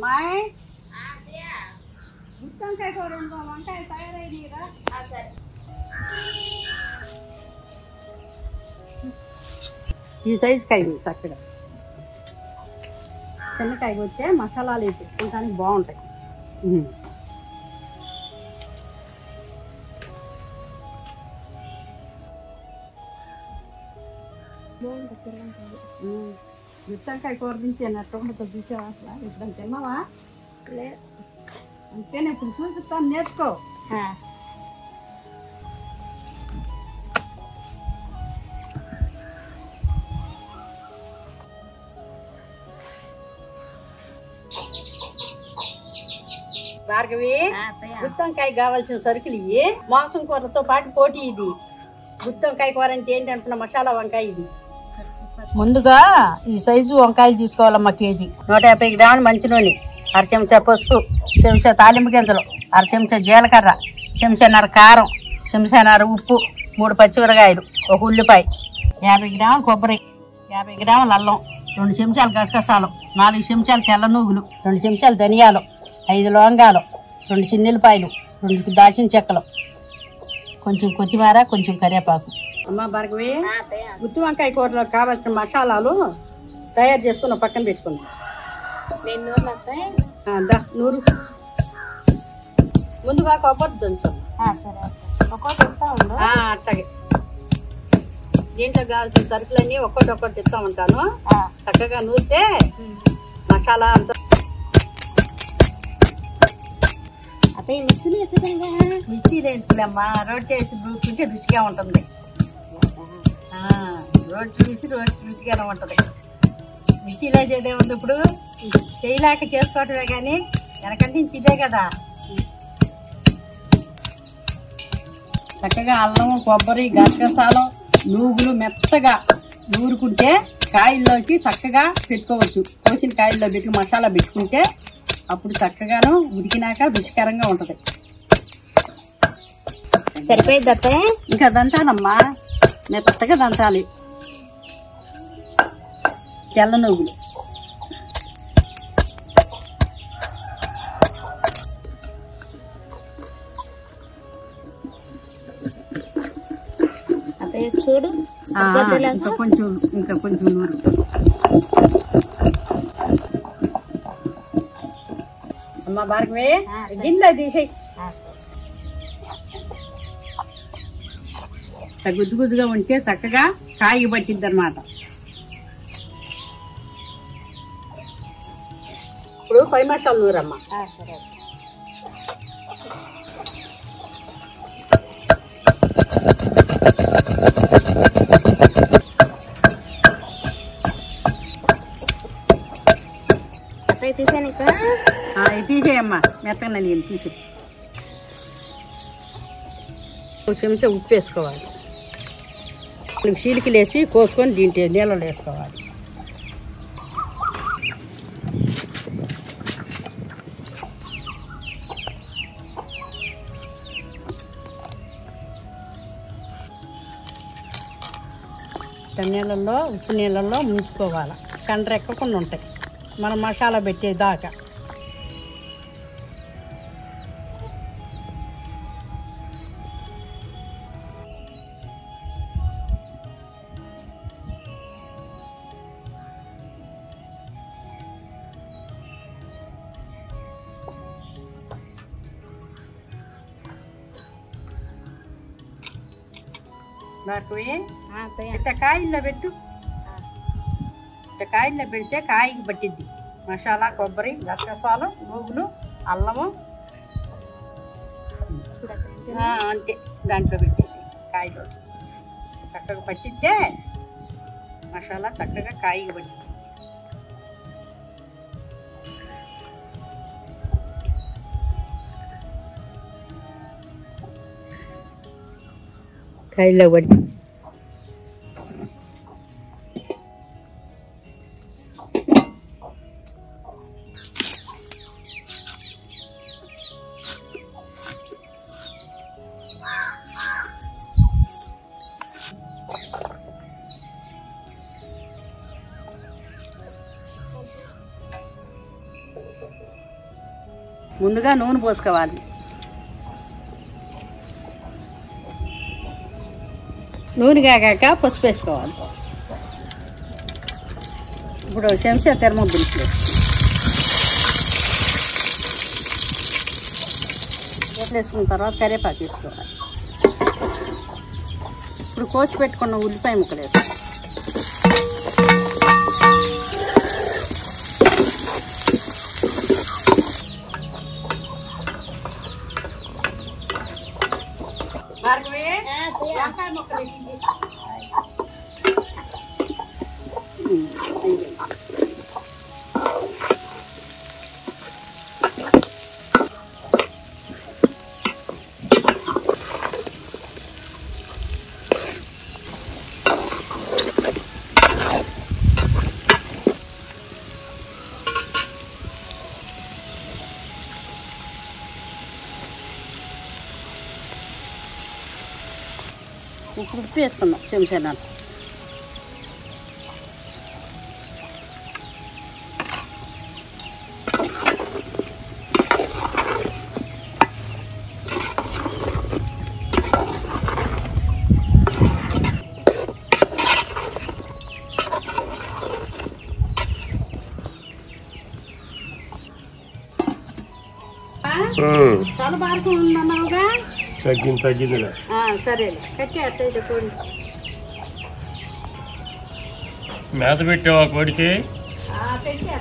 అమ్మాయి గుత్తొంకాయ కూర ఉందో వంకాయ తయారైనరా? సరే. ఈ సైజు కాయ చక్కగా చిన్నకాయ వస్తే మసాలాలు వేసి పెట్టుకోవడానికి బాగుంటాయి. గుత్తొంకాయ కూర దించి అన్నట్టు ఉండదు చూసావా? అసలు ఇప్పుడు తిన్నావా? లేదు. అంటే నేను ఇప్పుడు చూపిస్తాను, నేర్చుకో. భార్గవి, గుత్తొంకాయ కావాల్సిన సరుకులు ఇవి. మాంసం కూరతో పాటు పోటీ ఇది. గుత్తొంకాయ కూర అంటే ఏంటి అనుకున్న మసాలా వంకాయ ఇది. ముందుగా ఈ సైజు వంకాయలు తీసుకోవాలమ్మా. కేజీ 150 గ్రాములు మంచి నూనె, 1/2 చెంచా పసుపు, చెంచా తాలింపు గింజలు, 1/2 చెంచా జీలకర్ర, చెంచాన్నర కారం, చెంచాన్నర ఉప్పు, 3 పచ్చిమిరకాయలు, 1 ఉల్లిపాయ, 50 గ్రాములు కొబ్బరి, 50 గ్రాములు అల్లం, 2 చెంచాలు గసగసాలు, 4 చెంచాలు తెల్ల నూగులు, 2 చెంచాలు ధనియాలు, 5 లవంగాలు, 2 చిన్నులపాయలు, 2 దాచిన చెక్కలు, కొంచెం కొత్తిమీర, కొంచెం కరివేపాకు. అమ్మా భార్గవి, గుత్తి వంకాయ కూరలో కావాల్సిన మసాలాలు తయారు చేసుకున్న పక్కన పెట్టుకున్నాం. నూరు ముందుగా కొబ్బరి దంచాం. అట్లాగే దీంట్లో కావాల్సిన సరుకులన్నీ ఒక్కొక్కటి ఇస్తా ఉంటాను. చక్కగా నూరితే మసాలా అంతా. మిర్చి వేసుకులేమ్మా, రోడ్డు వేసి నూరుకుంటే రుచిగా ఉంటుంది. రోడ్డు రుచిగానే ఉంటుంది. మిర్చిలో చేదేముంది, ఇప్పుడు చేయలేక చేసుకోవటమే కానీ వెనకంటే ఇదే కదా. చక్కగా అల్లం, కొబ్బరి, గసగసాలు, నూగులు మెత్తగా నూరుకుంటే కాయల్లోకి చక్కగా పెట్టుకోవచ్చు. కోసిన కాయల్లో పెట్టి మసాలా పెట్టుకుంటే అప్పుడు చక్కగాను ఉడికినాక రుచికరంగా ఉంటుంది. సరిపోయింది అత్తయ్య. ఇంకా దంచాలమ్మా, మెత్తగా దంచాలి. తెల్ల నువ్వులు, అత్తయ్య చూడు, ఇంకా కొంచెం నూరు. అమ్మ భార్గవి, గిన్నెలో తీసేయి. గుద్దు గుద్దుగా ఉంటే చక్కగా కాయి పట్టిద్ది అనమాట. ఇప్పుడు 5 మసాలు నూరమ్మా. తీసేయమ్మా, మెత్తగా నలిగింది. తీసి చెంచా ఉప్పు వేసుకోవాలి. చీలికలు వేసి కోసుకొని దీంట్లో నీళ్ళలో వేసుకోవాలి. నీళ్ళల్లో, ఉప్పు నీళ్ళల్లో ముంచుకోవాలి. కండ్రెక్కకుండా ఉంటాయి మనం మసాలా పెట్టేదాకా. నాకు ఇట్ట కాయల్లో పెట్టు. ఇట్ట కాయల్లో పెడితే కాయకి పట్టిద్ది మసాలా. కొబ్బరి, గసగసాలు, నూగులు, అల్లము అంతే దాంట్లో పెట్టేసి కాయలో చక్కగా పట్టిస్తే మసాలా చక్కగా కాయకి పట్టిద్ది. కాయల్లో పడి ముందుగా నూనె పోసుకోవాలి. నూనె కాగాక పసుపు వేసుకోవాలి. ఇప్పుడు చెంచా తెరమొద్దులు వేసుకున్న తర్వాత కరివేపాకు వేసుకోవాలి. ఇప్పుడు కోసి పెట్టుకున్న ఉల్లిపాయ ముక్కలు వేసుకోవాలి. వంకాయ ముక్కలు ఇప్పుడు ఉప్పు వేసుకుందాం చెంచానాలు. తల బారుకు ఉందన్నావుగా, తగ్గిందిలే. సరేలే కట్టి అట్టయితే కోడి మేత పెట్టావా కోడికి? పెట్టా.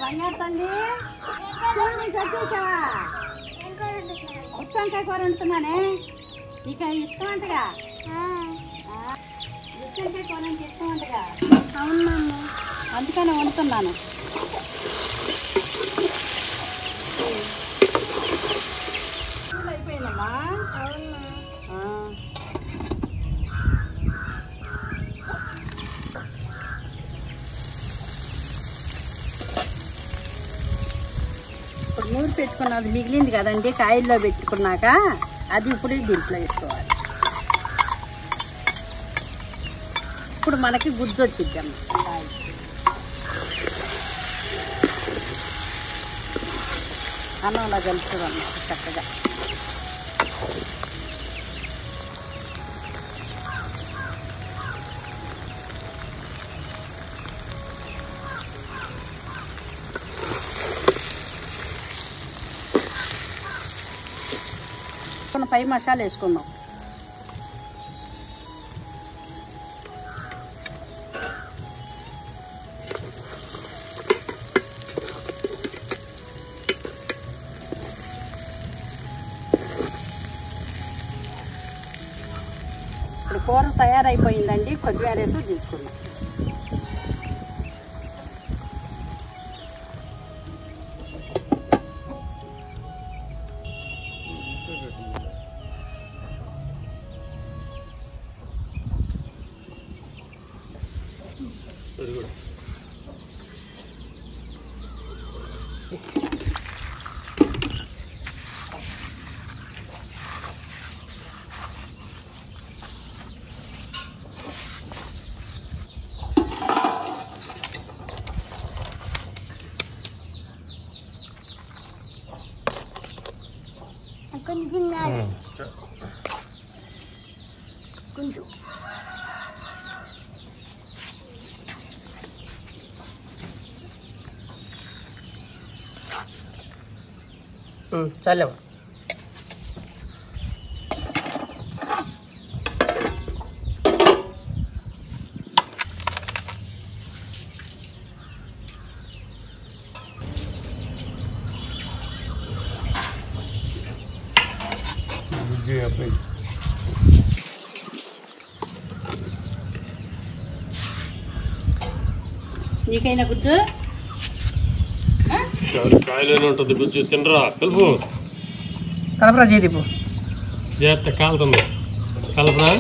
బంగారు తల్లి స్కూల్ నుంచి వచ్చేసావా? ఉచ్చంకాయ కూర వండుతున్నానే. నీకు ఇష్టం అంటగా? ఉచ్చంకాయ కూర అంటే ఇష్టం అంటగా? అవునమ్మా, అందుకనే వండుతున్నాను. స్కూల్ అయిపోయిందమ్మా? అవునా. నూరు పెట్టుకున్నది మిగిలింది కదండి, కాయల్లో పెట్టుకున్నాక అది ఇప్పుడు దీంట్లో వేసుకోవాలి. ఇప్పుడు మనకి గుజ్జు వచ్చిద్దాం. అన్నంలో కలుపుకోవాలి చక్కగా. పై మసాలా వేసుకుందాం. ఇప్పుడు కూర తయారైపోయిందండి. కొద్దిగా వేసి దించుకుందాం. కొంచెం కొంచెం చాలేమా నీకైనా గుజ్జు కాయలోనే ఉంటుంది గుజ్జు తినరా కలుపు కలపరా జీడిపు జాగ్రత్త కాలుతుంది కలపరా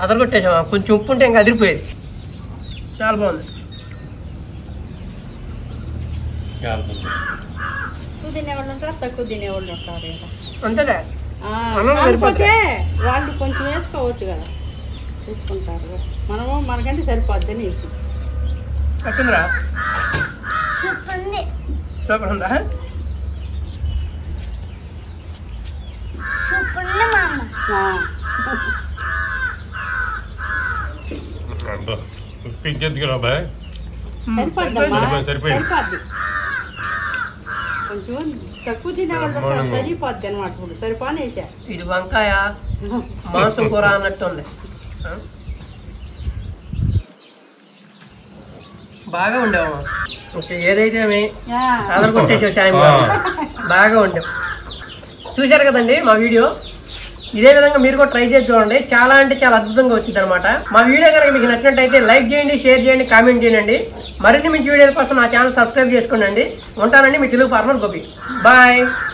అదరగొట్టేసామా కొంచెం ఉప్పు ఉంటే ఇంకా అదిరిపోయేది చాలా బాగుంది కాలుతుంది ఎక్కువ తినేవాళ్ళు ఉంటారు తక్కువ తినేవాళ్ళు ఉంటారు కదా. అంతేలే సరిపోతే వాళ్ళు కొంచెం వేసుకోవచ్చు కదా తీసుకుంటారు మనము మనకంటే సరిపోద్దని వేసి పట్టిందిరా సూపర్ ఉందా ఉప్పించేందుకు బాయ్ సరిపోద్దమ్మా సరిపోయింది. సరిపోద్ది కొంచెం తక్కువ తినేవాళ్ళు ఉంటారు సరిపోద్ది అనమాట ఇప్పుడు సరిపోనేసా ఇది వంకాయ మాంసం కూర అన్నట్టు ఉంది బాగా ఉండేవా ఓకే ఏదైతే ఆదర కొట్టేసావు సాయం బాగా ఉండేవు చూశారు కదండి మా వీడియో ఇదే విధంగా మీరు కూడా ట్రై చేసి చూడండి చాలా అంటే చాలా అద్భుతంగా వచ్చింది అనమాట మా వీడియో కనుక మీకు నచ్చినట్టయితే లైక్ చేయండి షేర్ చేయండి కామెంట్ చేయండి మరిన్ని మంచి వీడియోల కోసం నా ఛానల్ సబ్స్క్రైబ్ చేసుకోండి ఉంటానండి మీ తెలుగు ఫార్మర్ గోపి బాయ్